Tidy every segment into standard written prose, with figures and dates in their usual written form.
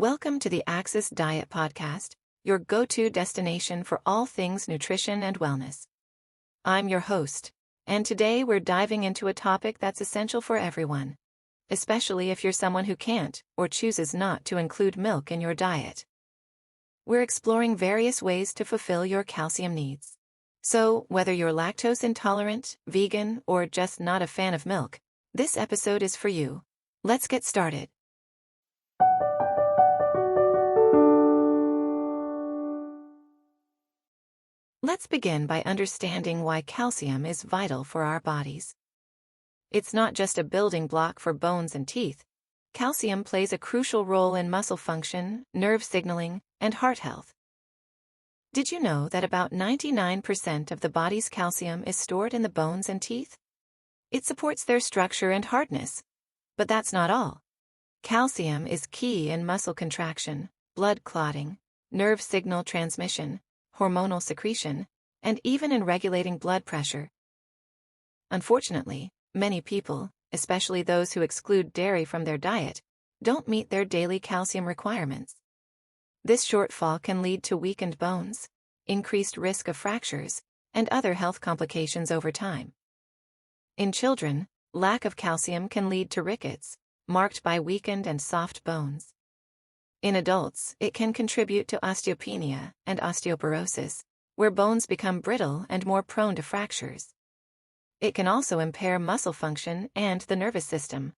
Welcome to the Axis Diet Podcast, your go-to destination for all things nutrition and wellness. I'm your host, and today we're diving into a topic that's essential for everyone, especially if you're someone who can't or chooses not to include milk in your diet. We're exploring various ways to fulfill your calcium needs. So, whether you're lactose intolerant, vegan, or just not a fan of milk, this episode is for you. Let's get started. Let's begin by understanding why calcium is vital for our bodies. It's not just a building block for bones and teeth. Calcium plays a crucial role in muscle function, nerve signaling, and heart health. Did you know that about 99% of the body's calcium is stored in the bones and teeth? It supports their structure and hardness. But that's not all. Calcium is key in muscle contraction, blood clotting, nerve signal transmission, hormonal secretion, and even in regulating blood pressure. Unfortunately, many people, especially those who exclude dairy from their diet, don't meet their daily calcium requirements. This shortfall can lead to weakened bones, increased risk of fractures, and other health complications over time. In children, lack of calcium can lead to rickets, marked by weakened and soft bones. In adults, it can contribute to osteopenia and osteoporosis, where bones become brittle and more prone to fractures. It can also impair muscle function and the nervous system.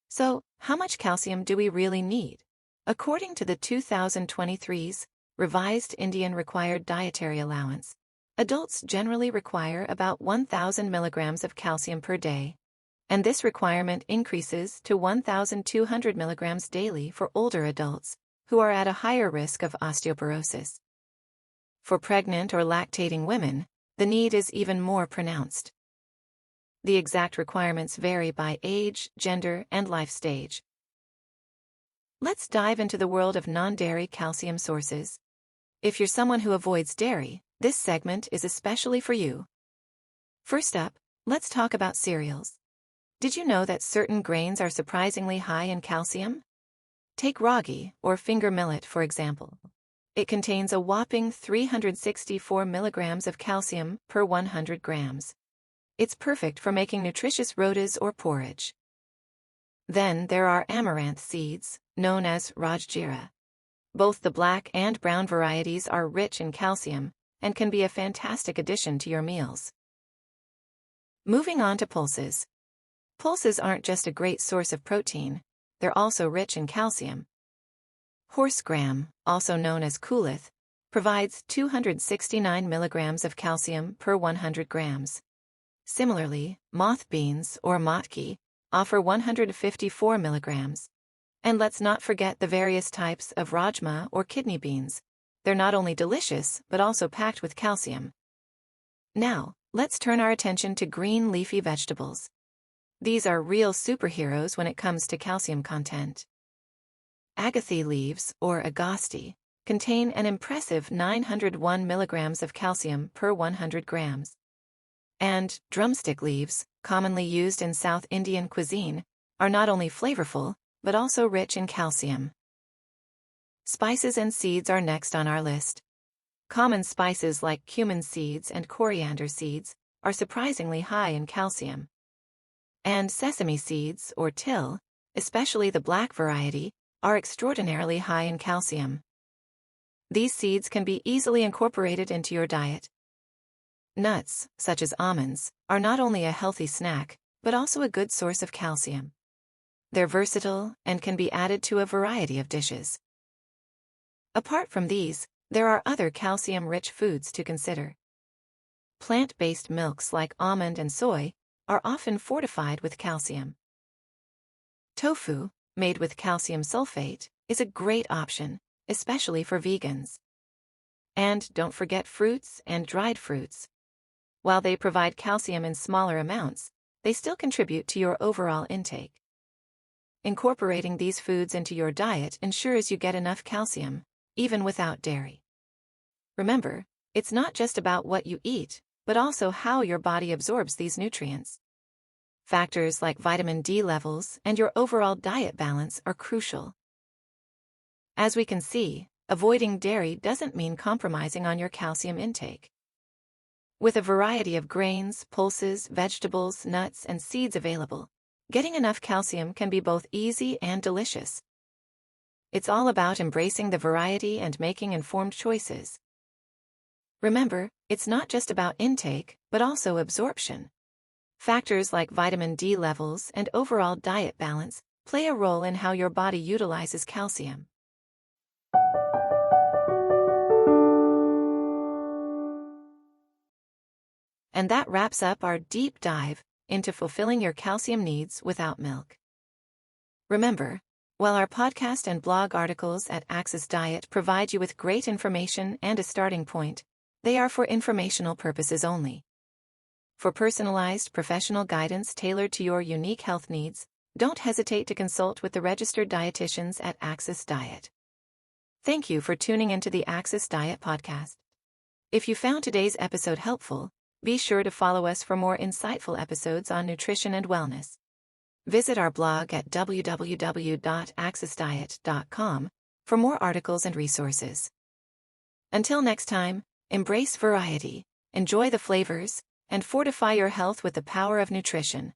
So, how much calcium do we really need? According to the 2023's Revised Indian Required Dietary Allowance, adults generally require about 1,000 milligrams of calcium per day, and this requirement increases to 1,200 milligrams daily for older adults who are at a higher risk of osteoporosis. For pregnant or lactating women, the need is even more pronounced. The exact requirements vary by age, gender, and life stage. Let's dive into the world of non-dairy calcium sources. If you're someone who avoids dairy, this segment is especially for you. First up, let's talk about cereals. Did you know that certain grains are surprisingly high in calcium? Take ragi, or finger millet, for example. It contains a whopping 364 milligrams of calcium per 100 grams. It's perfect for making nutritious rotas or porridge. Then there are amaranth seeds, known as rajgira. Both the black and brown varieties are rich in calcium and can be a fantastic addition to your meals. Moving on to pulses. Pulses aren't just a great source of protein, they're also rich in calcium. Horse gram, also known as koolith, provides 269 milligrams of calcium per 100 grams. Similarly, moth beans, or matki, offer 154 milligrams. And let's not forget the various types of rajma or kidney beans. They're not only delicious, but also packed with calcium. Now, let's turn our attention to green leafy vegetables. These are real superheroes when it comes to calcium content. Agathi leaves, or agasti, contain an impressive 901 milligrams of calcium per 100 grams. And drumstick leaves, commonly used in South Indian cuisine, are not only flavorful, but also rich in calcium. Spices and seeds are next on our list. Common spices like cumin seeds and coriander seeds are surprisingly high in calcium. And sesame seeds, or till, especially the black variety, are extraordinarily high in calcium. These seeds can be easily incorporated into your diet. Nuts, such as almonds, are not only a healthy snack, but also a good source of calcium. They're versatile and can be added to a variety of dishes. Apart from these, there are other calcium-rich foods to consider. Plant-based milks like almond and soy are often fortified with calcium. Tofu, made with calcium sulfate, is a great option, especially for vegans. And don't forget fruits and dried fruits. While they provide calcium in smaller amounts, they still contribute to your overall intake. Incorporating these foods into your diet ensures you get enough calcium, even without dairy. Remember, it's not just about what you eat, but also how your body absorbs these nutrients. Factors like vitamin D levels and your overall diet balance are crucial. As we can see, avoiding dairy doesn't mean compromising on your calcium intake. With a variety of grains, pulses, vegetables, nuts, and seeds available, getting enough calcium can be both easy and delicious. It's all about embracing the variety and making informed choices. Remember, it's not just about intake, but also absorption. Factors like vitamin D levels and overall diet balance play a role in how your body utilizes calcium. And that wraps up our deep dive into fulfilling your calcium needs without milk. Remember, while our podcast and blog articles at Access Diet provide you with great information and a starting point, they are for informational purposes only. For personalized professional guidance tailored to your unique health needs, don't hesitate to consult with the registered dietitians at Access Diet. Thank you for tuning into the Access Diet podcast. If you found today's episode helpful, be sure to follow us for more insightful episodes on nutrition and wellness. Visit our blog at www.accessdiet.com for more articles and resources. Until next time, embrace variety, enjoy the flavors, and fortify your health with the power of nutrition.